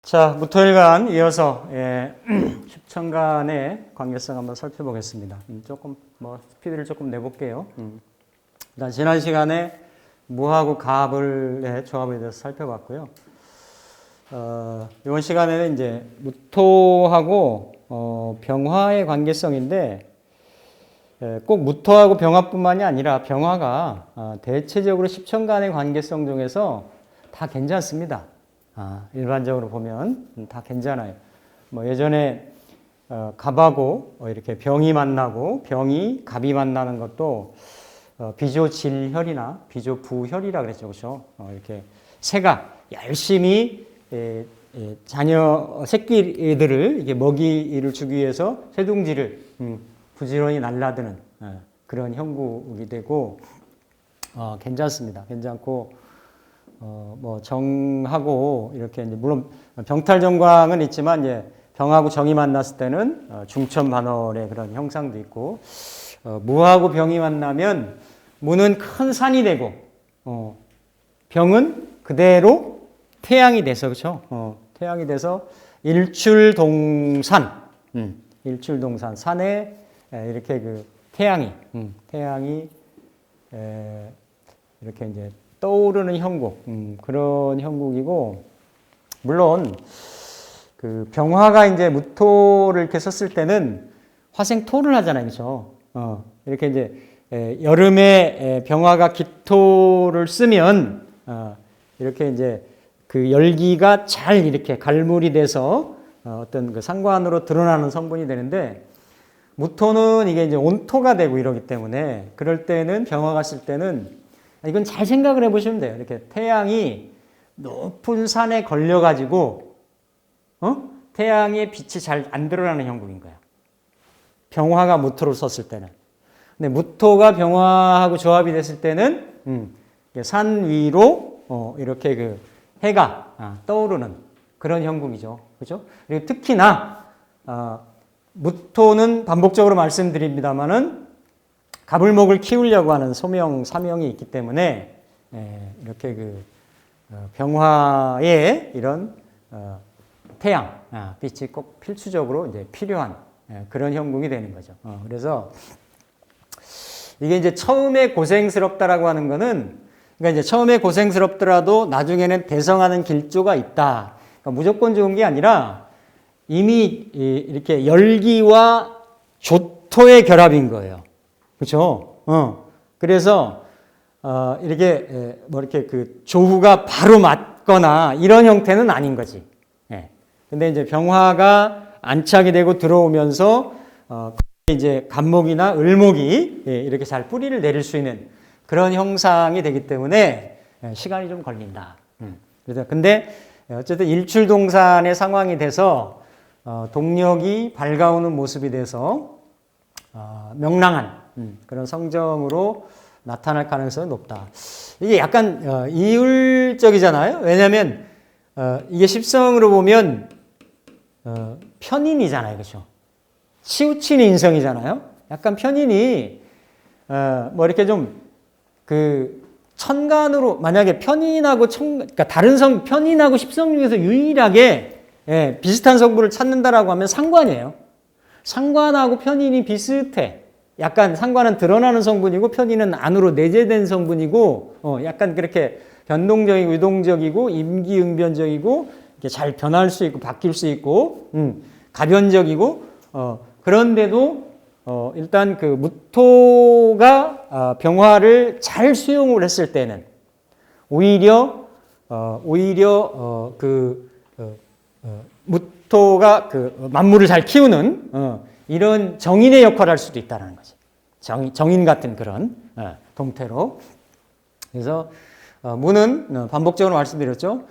자, 무토일간 이어서 십천간의 관계성 한번 살펴보겠습니다. 조금 스피드를 조금 내볼게요. 일단 지난 시간에 무하고 갑을의 조합에 대해서 살펴봤고요. 이번 시간에는 이제 무토하고 병화의 관계성인데 꼭 무토하고 병화뿐만이 아니라 병화가 대체적으로 십천간의 관계성 중에서 다 괜찮습니다. 일반적으로 보면 다 괜찮아요. 예전에 갑하고 이렇게 병이 만나고 병이 갑이 만나는 것도 비조질혈이나 비조부혈이라 그랬죠, 그렇죠? 이렇게 새가 열심히 자녀 새끼들을 이게 먹이를 주기 위해서 새둥지를 부지런히 날라드는 그런 형국이 되고 괜찮습니다. 괜찮고. 정하고, 이렇게, 이제, 물론, 병탈정광은 있지만, 이제, 병하고 정이 만났을 때는, 중천반월의 그런 형상도 있고, 무하고 병이 만나면, 무는 큰 산이 되고, 병은 그대로 태양이 돼서, 그쵸? 태양이 돼서, 일출동산, 일출동산, 산에, 이렇게 태양이, 이렇게 이제, 떠오르는 형국, 그런 형국이고, 물론, 병화가 이제 무토를 이렇게 썼을 때는 화생토를 하잖아요. 그죠? 이렇게 이제, 여름에 병화가 기토를 쓰면, 이렇게 이제 그 열기가 잘 이렇게 갈물이 돼서 어떤 그 상관으로 드러나는 성분이 되는데, 무토는 이게 이제 온토가 되고 이러기 때문에, 그럴 때는 병화가 쓸 때는 이건 잘 생각을 해보시면 돼요. 이렇게 태양이 높은 산에 걸려가지고, 태양의 빛이 잘 안 드러나는 형국인 거야. 병화가 무토를 썼을 때는. 근데 무토가 병화하고 조합이 됐을 때는, 산 위로, 이렇게 해가 떠오르는 그런 형국이죠. 그죠? 그리고 특히나, 무토는 반복적으로 말씀드립니다만은, 갑을목을 키우려고 하는 소명, 사명이 있기 때문에 이렇게 병화에 이런 태양, 빛이 꼭 필수적으로 이제 필요한 그런 형국이 되는 거죠. 그래서 이게 이제 처음에 고생스럽다라고 하는 거는, 그러니까 이제 처음에 고생스럽더라도 나중에는 대성하는 길조가 있다. 그러니까 무조건 좋은 게 아니라 이미 이렇게 열기와 조토의 결합인 거예요. 그렇죠? 그래서 이렇게 이렇게 조후가 바로 맞거나 이런 형태는 아닌 거지. 예. 근데 이제 병화가 안착이 되고 들어오면서 이제 갑목이나 을목이 이렇게 잘 뿌리를 내릴 수 있는 그런 형상이 되기 때문에 시간이 좀 걸린다. 그래서 근데 어쨌든 일출동산의 상황이 돼서 동력이 밝아오는 모습이 돼서 명랑한 그런 성정으로 나타날 가능성이 높다. 이게 약간 이율적이잖아요. 왜냐하면 이게 십성으로 보면 편인이잖아요, 그렇죠? 치우친 인성이잖아요. 약간 편인이 이렇게 좀 천간으로 만약에 편인하고 그러니까 다른 편인하고 십성 중에서 유일하게 비슷한 성분을 찾는다라고 하면 상관이에요. 상관하고 편인이 비슷해. 약간 상관은 드러나는 성분이고 편인은 안으로 내재된 성분이고 약간 그렇게 변동적이고 유동적이고 임기응변적이고 이렇게 잘 변할 수 있고 바뀔 수 있고 가변적이고 그런데도 일단 무토가 병화를 잘 수용을 했을 때는 오히려 무토가 만물을 잘 키우는 이런 정인의 역할을 할 수도 있다는 거지. 정인 같은 그런 동태로. 그래서 무는 반복적으로 말씀드렸죠.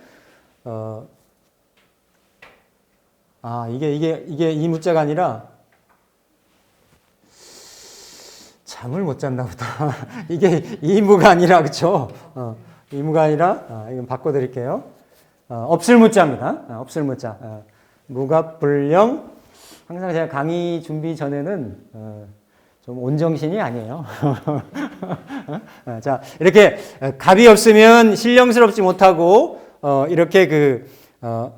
이게 이 무자가 아니라 잠을 못 잤나 보다. 이게 이무가 아니라 그렇죠. 이무가 아니라 이건 바꿔드릴게요. 없을 무자입니다. 없을 무자. 무갑불령. 항상 제가 강의 준비 전에는 좀 온정신이 아니에요. 자, 이렇게 갑이 없으면 신령스럽지 못하고, 이렇게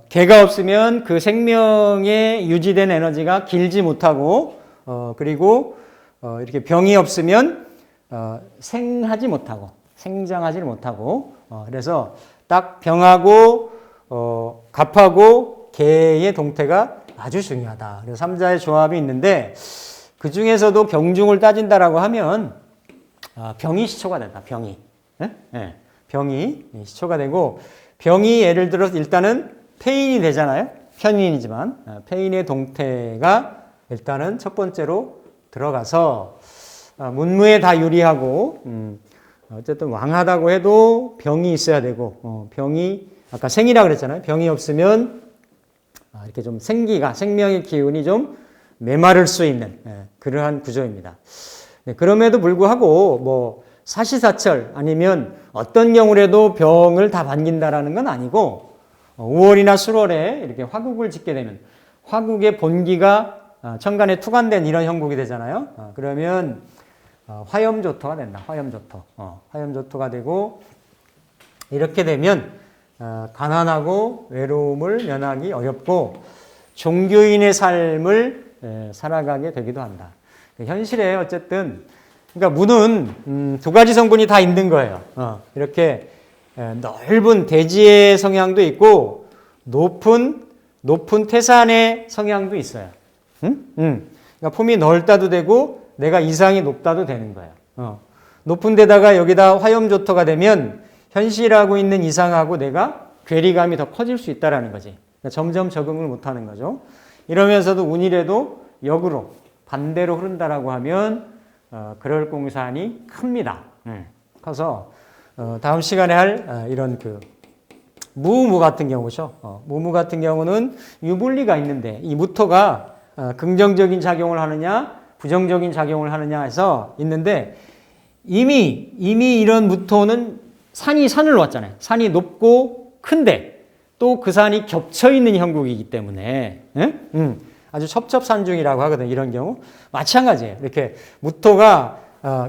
개가 없으면 그 생명에 유지된 에너지가 길지 못하고, 그리고 이렇게 병이 없으면 생하지 못하고, 생장하지 못하고, 그래서 딱 병하고, 갑하고, 개의 동태가 아주 중요하다. 그래서 삼자의 조합이 있는데, 그 중에서도 병중을 따진다라고 하면 병이 시초가 된다. 병이. 네? 병이 시초가 되고 병이 예를 들어서 일단은 폐인이 되잖아요. 편인이지만 폐인의 동태가 일단은 첫 번째로 들어가서 문무에 다 유리하고 어쨌든 왕하다고 해도 병이 있어야 되고 병이 아까 생이라 그랬잖아요. 병이 없으면 이렇게 좀 생명의 기운이 좀 메마를 수 있는 그러한 구조입니다. 그럼에도 불구하고 뭐 사시사철 아니면 어떤 경우라도 병을 다 반긴다라는 건 아니고 5월이나 수월에 이렇게 화국을 짓게 되면 화국의 본기가 천간에 투관된 이런 형국이 되잖아요. 그러면 화염조토가 된다. 화염조토. 화염조토가 되고 이렇게 되면 가난하고 외로움을 면하기 어렵고 종교인의 삶을 살아가게 되기도 한다. 현실에 어쨌든 그러니까 무는 두 가지 성분이 다 있는 거예요. 이렇게 넓은 대지의 성향도 있고 높은 태산의 성향도 있어요. 그러니까 품이 넓다도 되고 내가 이상이 높다도 되는 거예요. 높은 데다가 여기다 화염조토가 되면 현실하고 있는 이상하고 내가 괴리감이 더 커질 수 있다라는 거지. 그러니까 점점 적응을 못하는 거죠. 이러면서도 운이라도 역으로 반대로 흐른다라고 하면 그럴 공산이 큽니다. 커서 다음 시간에 할 이런 무무 같은 경우죠. 무무 같은 경우는 유불리가 있는데 이 무토가 긍정적인 작용을 하느냐 부정적인 작용을 하느냐 해서 있는데 이미 이런 무토는 산을 놓았잖아요. 산이 높고 큰데 또 그 산이 겹쳐 있는 형국이기 때문에 아주 첩첩산중이라고 하거든요. 이런 경우 마찬가지예요. 이렇게 무토가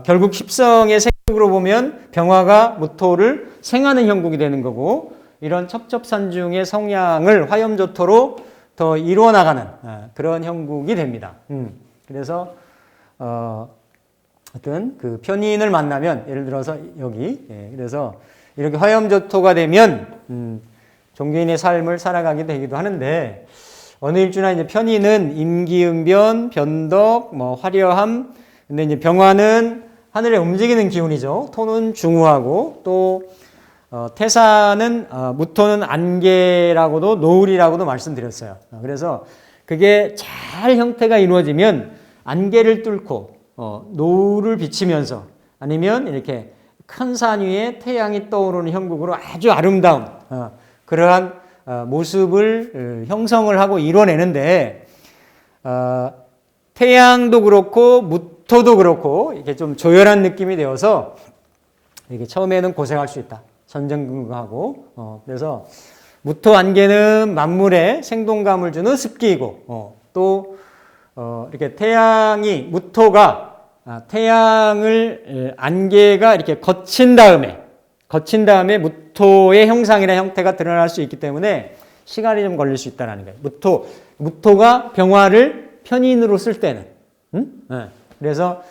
결국 십성의 생국으로 보면 병화가 무토를 생하는 형국이 되는 거고 이런 첩첩산중의 성향을 화염조토로 더 이루어 나가는 그런 형국이 됩니다. 그래서 어떤 그 편인을 만나면 예를 들어서 여기 그래서 이렇게 화염조토가 되면 종교인의 삶을 살아가게 되기도 하는데 어느 일주나 이제 편인은 임기응변, 변덕, 화려함. 근데 이제 병화는 하늘에 움직이는 기운이죠. 토는 중후하고 또 태산은 무토는 안개라고도 노을이라고도 말씀드렸어요. 그래서 그게 잘 형태가 이루어지면 안개를 뚫고 노을을 비치면서 아니면 이렇게 큰 산 위에 태양이 떠오르는 형국으로 아주 아름다운 그러한 모습을 형성을 하고 이뤄내는데 태양도 그렇고 무토도 그렇고 이렇게 좀 조열한 느낌이 되어서 이게 처음에는 고생할 수 있다. 전전긍긍하고 그래서 무토 안개는 만물에 생동감을 주는 습기이고 또 이렇게 무토가 태양을 안개가 이렇게 거친 다음에 무토의 형상이나 형태가 드러날 수 있기 때문에 시간이 좀 걸릴 수 있다는 거예요. 무토가 병화를 편인으로 쓸 때는. 그래서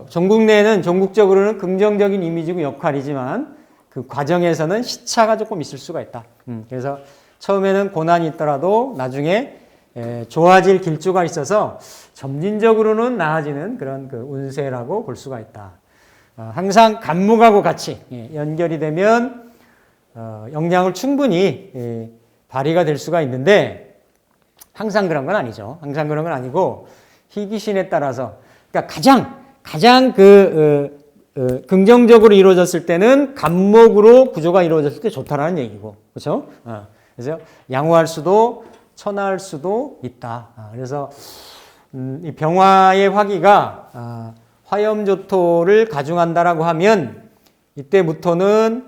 전국 내에는 전국적으로는 긍정적인 이미지고 역할이지만 그 과정에서는 시차가 조금 있을 수가 있다. 그래서 처음에는 고난이 있더라도 나중에 좋아질 길조가 있어서 점진적으로는 나아지는 그런 운세라고 볼 수가 있다. 항상 간목하고 같이 연결이 되면 영향을 충분히 발휘가 될 수가 있는데 항상 그런 건 아니죠. 항상 그런 건 아니고 희귀신에 따라서 그러니까 가장 긍정적으로 이루어졌을 때는 간목으로 구조가 이루어졌을 때 좋다라는 얘기고 그렇죠? 그래서 양호할 수도 천하할 수도 있다. 그래서 이 병화의 화기가 화염조토를 가중한다라고 하면 이때 무토는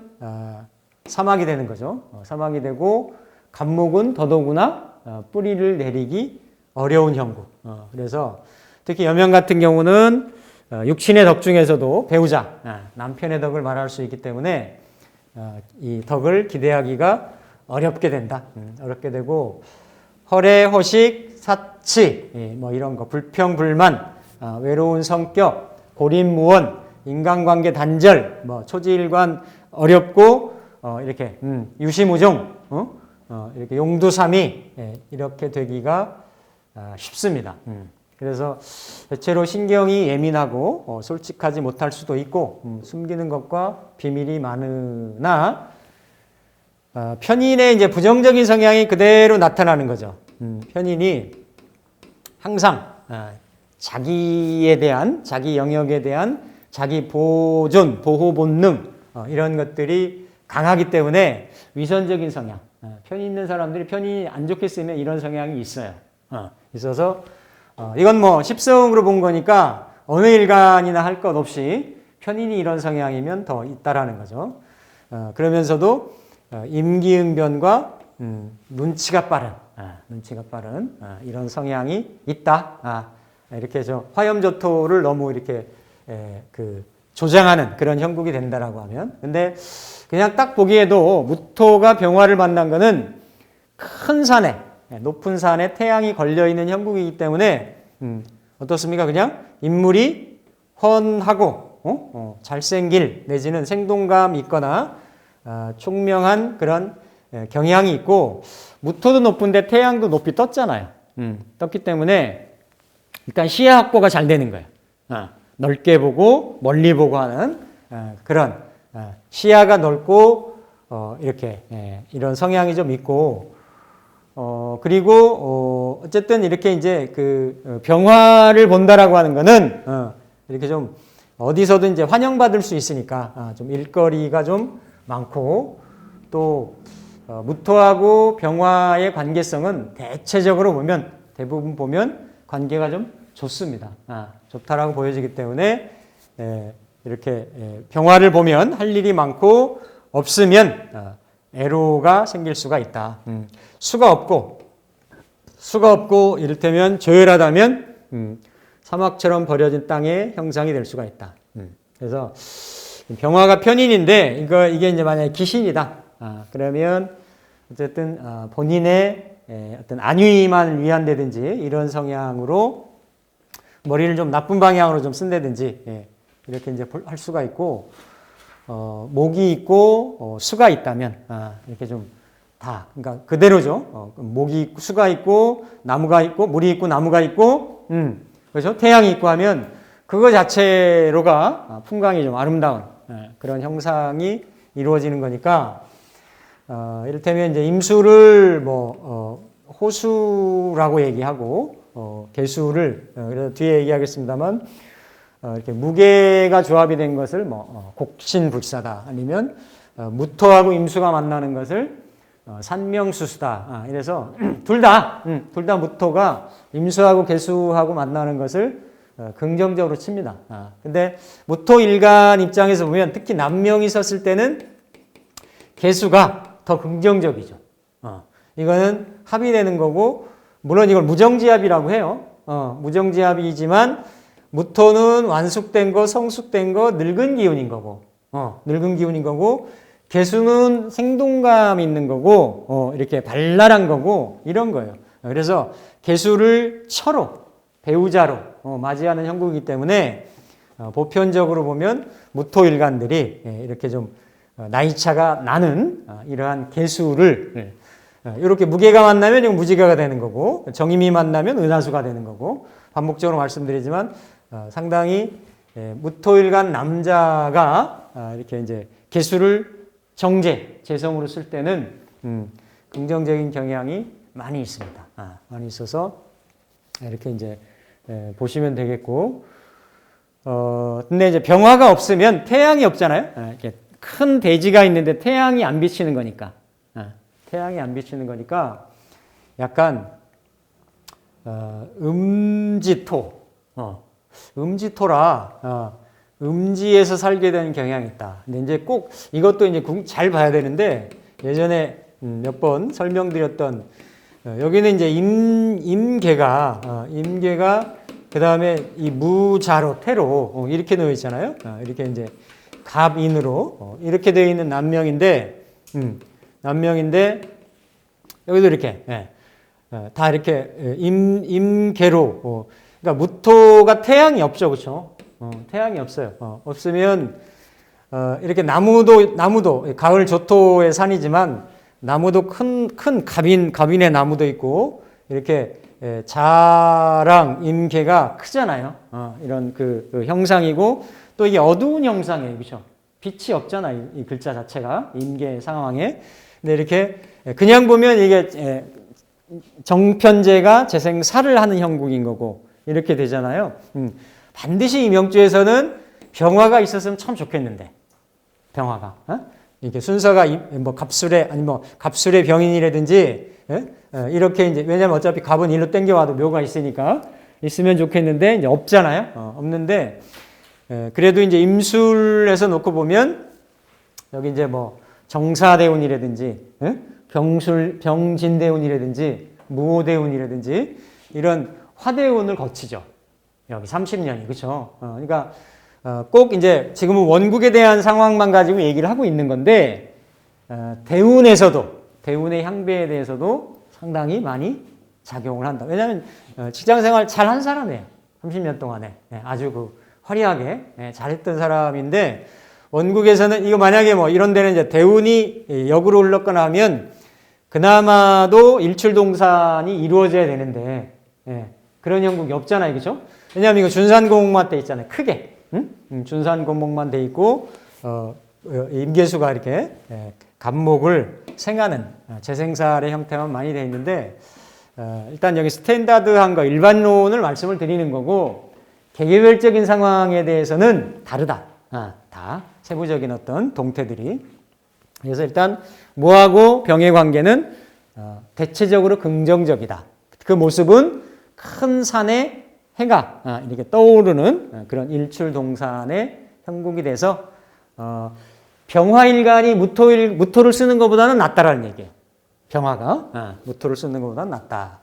사막이 되는 거죠. 사막이 되고 간목은 더더구나 뿌리를 내리기 어려운 형국. 그래서 특히 여명 같은 경우는 육신의 덕 중에서도 배우자, 남편의 덕을 말할 수 있기 때문에 이 덕을 기대하기가 어렵게 된다. 어렵게 되고 허례, 허식, 사치, 뭐 이런 거, 불평불만, 외로운 성격, 고립무원, 인간관계 단절, 뭐 초지일관 어렵고 이렇게 유시무종, 이렇게 용두삼이 이렇게 되기가 쉽습니다. 그래서 대체로 신경이 예민하고 솔직하지 못할 수도 있고 숨기는 것과 비밀이 많으나 편인의 이제 부정적인 성향이 그대로 나타나는 거죠. 편인이 항상 자기에 대한, 자기 영역에 대한 자기 보존, 보호 본능 이런 것들이 강하기 때문에 위선적인 성향. 편이 있는 사람들이 편이 안 좋게 쓰면 이런 성향이 있어요. 있어서 이건 뭐 십성으로 본 거니까 어느 일간이나 할 것 없이 편인이 이런 성향이면 더 있다라는 거죠. 그러면서도 임기응변과 눈치가 빠른 이런 성향이 있다. 이렇게 화염조토를 너무 이렇게 조장하는 그런 형국이 된다라고 하면. 근데 그냥 딱 보기에도 무토가 병화를 만난 거는 큰 산에, 높은 산에 태양이 걸려있는 형국이기 때문에 어떻습니까? 그냥 인물이 훤하고 잘생길 내지는 생동감 있거나 총명한 그런 경향이 있고 무토도 높은데 태양도 높이 떴잖아요. 떴기 때문에 일단 시야 확보가 잘 되는 거예요. 넓게 보고 멀리 보고 하는 그런 시야가 넓고 이렇게 이런 성향이 좀 있고 그리고 어쨌든 이렇게 이제 그 병화를 본다라고 하는 거는 이렇게 좀 어디서든 이제 환영받을 수 있으니까 좀 일거리가 좀 많고 또 무토하고 병화의 관계성은 대체적으로 보면 대부분 보면 관계가 좀 좋습니다. 좋다라고 보여지기 때문에 이렇게 병화를 보면 할 일이 많고 없으면 애로가 생길 수가 있다. 수가 없고 이를테면 조열하다면 사막처럼 버려진 땅의 형상이 될 수가 있다. 그래서 병화가 편인인데 이게 이제 만약에 기신이다. 그러면 어쨌든 본인의 어떤 안위만 위한다든지 이런 성향으로 머리를 좀 나쁜 방향으로 좀 쓴다든지 이렇게 이제 할 수가 있고 목이 있고 수가 있다면 이렇게 좀 다 그러니까 그대로죠. 목이 있고 수가 있고 나무가 있고 물이 있고 나무가 있고 그렇죠. 태양이 있고 하면 그거 자체로가 풍광이 좀 아름다운 그런 형상이 이루어지는 거니까 이를테면 이제 임수를 뭐 호수라고 얘기하고 개수를 그래서 뒤에 얘기하겠습니다만 이렇게 무게가 조합이 된 것을 뭐 곡신불사다 아니면 무토하고 임수가 만나는 것을 산명수수다. 이래서 둘 다 무토가 임수하고 개수하고 만나는 것을 긍정적으로 칩니다. 근데 무토 일간 입장에서 보면 특히 남명이 섰을 때는 개수가 더 긍정적이죠. 이거는 합의되는 거고 물론 이걸 무정지합이라고 해요. 무정지합이지만 무토는 완숙된 거, 성숙된 거, 늙은 기운인 거고, 개수는 생동감 있는 거고, 이렇게 발랄한 거고, 이런 거예요. 그래서 개수를 처로, 배우자로 맞이하는 형국이기 때문에 보편적으로 보면 무토일간들이 이렇게 좀 나이차가 나는 이러한 개수를 이렇게 무게가 만나면 이건 무지개가 되는 거고, 정임이 만나면 은하수가 되는 거고, 반복적으로 말씀드리지만 상당히 무토일간 남자가 이렇게 이제 개수를 재성으로 쓸 때는 긍정적인 경향이 많이 있습니다. 많이 있어서 이렇게 이제 보시면 되겠고, 근데 이제 병화가 없으면 태양이 없잖아요. 이렇게 큰 대지가 있는데 태양이 안 비치는 거니까, 약간 음지토라. 음지에서 살게 되는 경향이 있다. 근데 이제 꼭 이것도 이제 잘 봐야 되는데 예전에 몇 번 설명드렸던 여기는 이제 임계가 그 다음에 이 무자로, 태로, 이렇게 놓여 있잖아요. 이렇게 이제 갑인으로, 이렇게 되어 있는 남명인데, 여기도 이렇게, 다 이렇게 임계로, 그러니까 무토가 태양이 없죠. 그렇죠? 태양이 없어요. 없으면, 이렇게 나무도, 가을 조토의 산이지만, 나무도 큰 갑인의 나무도 있고, 이렇게 자랑, 임계가 크잖아요. 이런 그 형상이고, 또 이게 어두운 형상이에요. 그렇죠? 빛이 없잖아. 이 글자 자체가. 임계 상황에. 근데 이렇게, 그냥 보면 이게 정편제가 재생사를 하는 형국인 거고, 이렇게 되잖아요. 반드시 이 명주에서는 병화가 있었으면 참 좋겠는데. 병화가. 이렇게 순서가 뭐 갑술의, 아니 뭐 갑술의 병인이라든지, 이렇게 이제, 왜냐면 어차피 갑은 일로 땡겨와도 묘가 있으니까 있으면 좋겠는데, 이제 없잖아요. 없는데, 그래도 이제 임술에서 놓고 보면, 여기 이제 뭐 정사대운이라든지, 병진대운이라든지, 무호대운이라든지, 이런 화대운을 거치죠. 여기 30년이, 그쵸? 그러니까, 꼭 이제 지금은 원국에 대한 상황만 가지고 얘기를 하고 있는 건데, 대운의 향배에 대해서도 상당히 많이 작용을 한다. 왜냐하면 직장 생활 잘 한 사람이에요. 30년 동안에. 아주 그 화려하게 잘했던 사람인데, 원국에서는 이거 만약에 뭐 이런 데는 이제 대운이 역으로 흘렀거나 하면 그나마도 일출동산이 이루어져야 되는데, 그런 형국이 없잖아요. 그죠? 왜냐하면 이거 준산공목만 돼 있잖아요. 크게. 준산공목만 돼 있고, 임계수가 이렇게 갑목을 생하는 재생살의 형태만 많이 돼 있는데, 일단 여기 스탠다드한 거, 일반론을 말씀을 드리는 거고, 개개별적인 상황에 대해서는 다르다. 다 세부적인 어떤 동태들이. 그래서 일단 무하고 병의 관계는 대체적으로 긍정적이다. 그 모습은 큰 산에 해가 이렇게 떠오르는 그런 일출동산의 형국이 돼서 병화일간이 무토를 쓰는 것보다는 낫다라는 얘기예요. 병화가 무토를 쓰는 것보다는 낫다.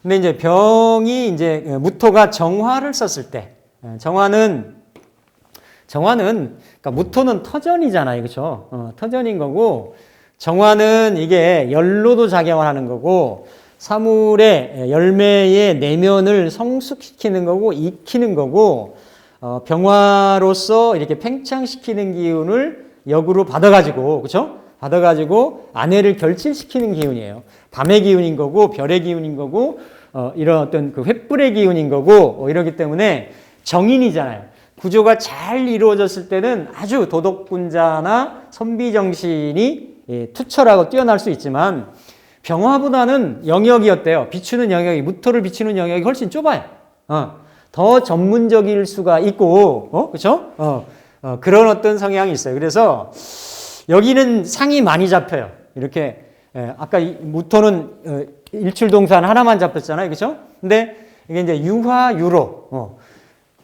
근데 이제 병이 이제 무토가 정화를 썼을 때, 정화는 그러니까 무토는 터전이잖아요, 그렇죠? 터전인 거고, 정화는 이게 열로도 작용을 하는 거고, 사물의 열매의 내면을 성숙시키는 거고, 익히는 거고, 병화로서 이렇게 팽창시키는 기운을 역으로 받아가지고, 그렇죠? 받아가지고 아내를 결실시키는 기운이에요. 밤의 기운인 거고, 별의 기운인 거고, 이런 어떤 그 횃불의 기운인 거고, 이러기 때문에 정인이잖아요. 구조가 잘 이루어졌을 때는 아주 도덕군자나 선비정신이 투철하고 뛰어날 수 있지만, 병화보다는 영역이 어때요? 비추는 영역이, 무토를 비추는 영역이 훨씬 좁아요. 더 전문적일 수가 있고, 그렇죠? 그런 어떤 성향이 있어요. 그래서 여기는 상이 많이 잡혀요. 이렇게 아까 무토는 일출동산 하나만 잡혔잖아요, 그렇죠? 근데 이게 이제 유화, 유로,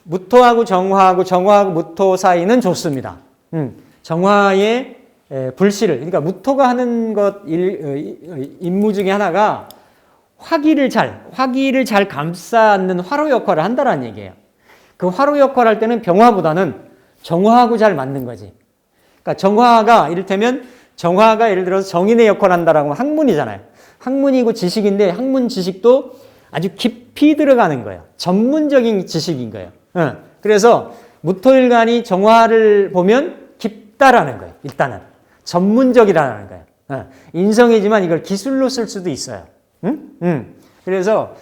무토하고 정화하고 무토 사이는 좋습니다. 정화의 불씨를, 그러니까 무토가 하는 것 임무 중에 하나가 화기를 잘 감싸는 화로 역할을 한다는 얘기예요. 그 화로 역할을 할 때는 병화보다는 정화하고 잘 맞는 거지. 그러니까 정화가 이를테면 정화가 예를 들어서 정인의 역할을 한다라고 하면 학문이잖아요. 학문이고 지식인데 학문 지식도 아주 깊이 들어가는 거예요. 전문적인 지식인 거예요. 그래서 무토일간이 정화를 보면 깊다라는 거예요. 일단은 전문적이라는 거예요. 인성이지만 이걸 기술로 쓸 수도 있어요. 그래서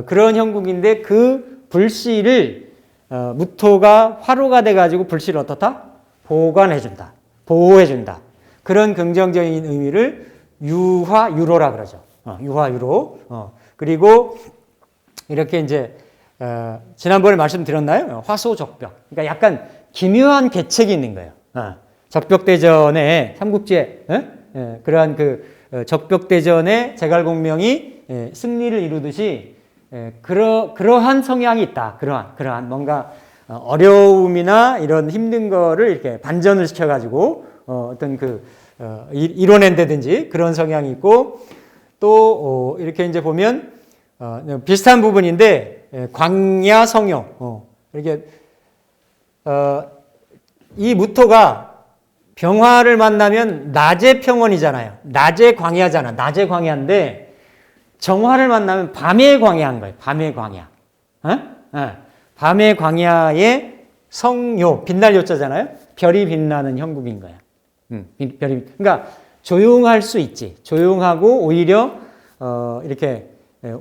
그런 형국인데 그 불씨를 무토가 화로가 돼가지고 불씨를 어떻다? 보관해준다. 보호해준다. 그런 긍정적인 의미를 유화유로라 그러죠. 유화유로. 그리고 이렇게 이제 지난번에 말씀드렸나요? 화소적벽. 그러니까 약간 기묘한 계책이 있는 거예요. 적벽대전에 삼국지에 그러한 그 적벽대전에 제갈공명이 승리를 이루듯이 그러한 성향이 있다. 그러한 뭔가 어려움이나 이런 힘든 거를 이렇게 반전을 시켜가지고 어떤 이뤄낸다든지 그런 성향이 있고 또 이렇게 이제 보면 비슷한 부분인데 광야 성요. 이렇게 이 무토가 병화를 만나면 낮의 평원이잖아요. 낮의 광야잖아. 낮의 광야인데 정화를 만나면 밤의 광야인 거예요. 밤의 광야. 밤의 광야의 성요, 빛날 요자잖아요. 별이 빛나는 형국인 거야. 별이. 그러니까 조용할 수 있지. 조용하고 오히려 이렇게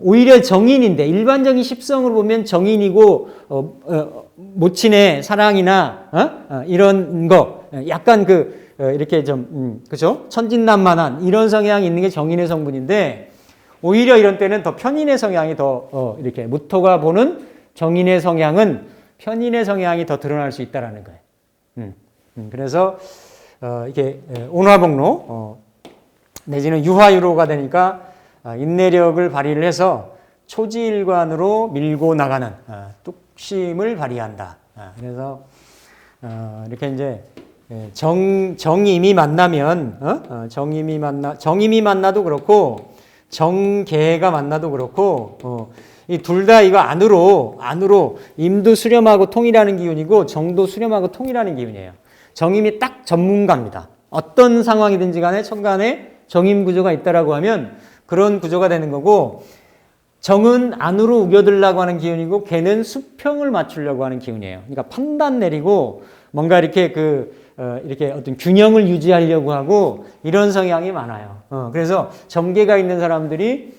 오히려 정인인데 일반적인 십성으로 보면 정인이고 모친의 사랑이나 이런 거 약간 이렇게 좀 그죠? 천진난만한 이런 성향이 있는 게 정인의 성분인데 오히려 이런 때는 더 편인의 성향이 더 이렇게 무토가 보는 정인의 성향은 편인의 성향이 더 드러날 수 있다라는 거예요. 그래서 이게 온화복로 내지는 유화유로가 되니까 인내력을 발휘를 해서 초지일관으로 밀고 나가는 뚝심을 발휘한다. 그래서 이렇게 이제 정임이 만나면 정임이 만나도 그렇고 정계가 만나도 그렇고 이 둘 다 이거 안으로 임도 수렴하고 통이라는 기운이고 정도 수렴하고 통이라는 기운이에요. 정임이 딱 전문가입니다. 어떤 상황이든지 간에 천간에 정임 구조가 있다라고 하면 그런 구조가 되는 거고 정은 안으로 우겨들려고 하는 기운이고 걔는 수평을 맞추려고 하는 기운이에요. 그러니까 판단 내리고 뭔가 이렇게 이렇게 어떤 균형을 유지하려고 하고 이런 성향이 많아요. 그래서 정계가 있는 사람들이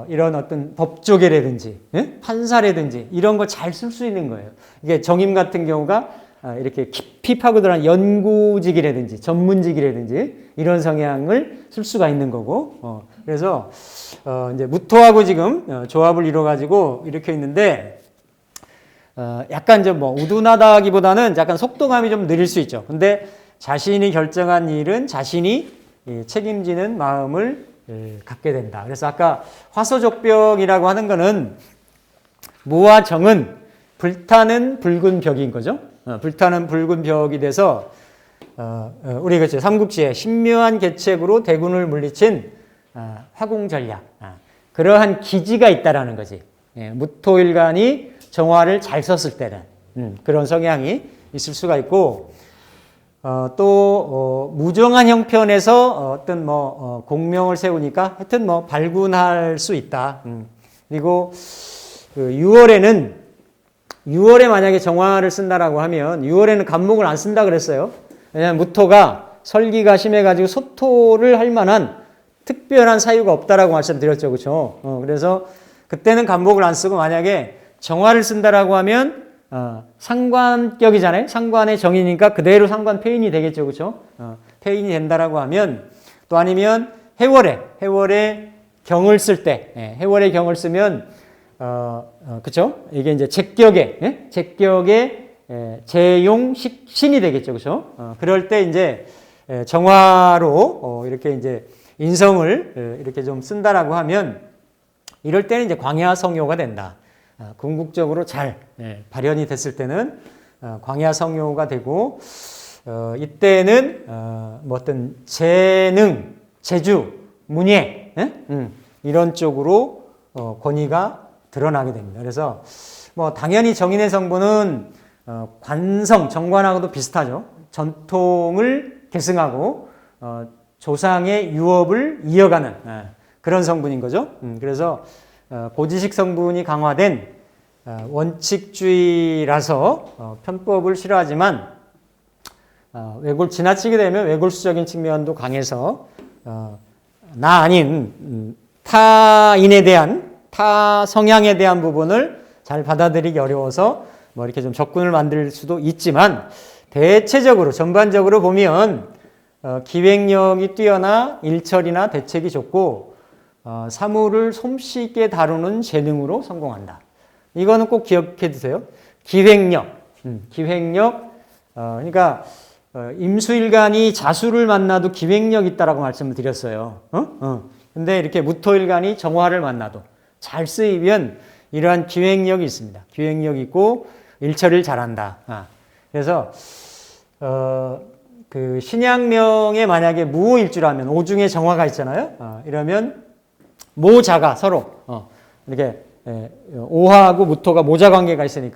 이런 어떤 법조계라든지 판사라든지 이런 걸 잘 쓸 수 있는 거예요. 이게 정임 같은 경우가 이렇게 깊이 파고들어간 연구직이라든지 전문직이라든지 이런 성향을 쓸 수가 있는 거고 그래서 이제 무토하고 지금 조합을 이뤄 가지고 이렇게 있는데 약간 좀 뭐 우둔하다기보다는 약간 속도감이 좀 느릴 수 있죠. 근데 자신이 결정한 일은 자신이 책임지는 마음을 갖게 된다. 그래서 아까 화소족벽이라고 하는 거는 무와 정은 불타는 붉은 벽인 거죠. 불타는 붉은 벽이 돼서 우리 그렇죠. 삼국지에 신묘한 계책으로 대군을 물리친 화궁전략 그러한 기지가 있다라는 거지. 무토일간이 정화를 잘 썼을 때는 그런 성향이 있을 수가 있고 또 무정한 형편에서 어떤 공명을 세우니까 하여튼 발군할 수 있다. 그리고 6월에 만약에 정화를 쓴다라고 하면 6월에는 간목을 안 쓴다 그랬어요. 왜냐하면 무토가 설기가 심해가지고 소토를 할 만한 특별한 사유가 없다라고 말씀드렸죠, 그렇죠? 그래서 그때는 간목을 안 쓰고 만약에 정화를 쓴다라고 하면 상관격이잖아요. 상관의 정이니까 그대로 상관 폐인이 되겠죠, 그렇죠? 폐인이 된다라고 하면 또 아니면 해월에 경을 쓸 때, 해월에 경을 쓰면 그렇죠? 이게 이제 제격의 제용 신이 되겠죠, 그렇죠? 그럴 때 이제 정화로 이렇게 이제 인성을 이렇게 좀 쓴다라고 하면 이럴 때는 이제 광야성요가 된다. 궁극적으로 잘 발현이 됐을 때는 광야성요가 되고 이때는 어떤 재능, 재주, 문예 이런 쪽으로 권위가 드러나게 됩니다. 그래서 당연히 정인의 성분은 관성, 정관하고도 비슷하죠. 전통을 계승하고 조상의 유업을 이어가는 그런 성분인 거죠. 그래서 고지식 성분이 강화된 원칙주의라서 편법을 싫어하지만 지나치게 되면 외골수적인 측면도 강해서 나 아닌 타인에 대한 타 성향에 대한 부분을 잘 받아들이기 어려워서 이렇게 좀 적군을 만들 수도 있지만 대체적으로 전반적으로 보면 기획력이 뛰어나 일처리나 대책이 좋고 사물을 솜씨있게 다루는 재능으로 성공한다. 이거는 꼭 기억해 두세요. 기획력. 그러니까 임수일간이 자수를 만나도 기획력 있다라고 말씀을 드렸어요. 근데 이렇게 무토일간이 정화를 만나도 잘 쓰이면 이러한 기획력이 있습니다. 기획력 있고 일처리를 잘한다. 그래서 그 신약명에 만약에 무오일주라면 오중에 정화가 있잖아요. 이러면 모자가 서로 이렇게 오하고 무토가 모자 관계가 있으니까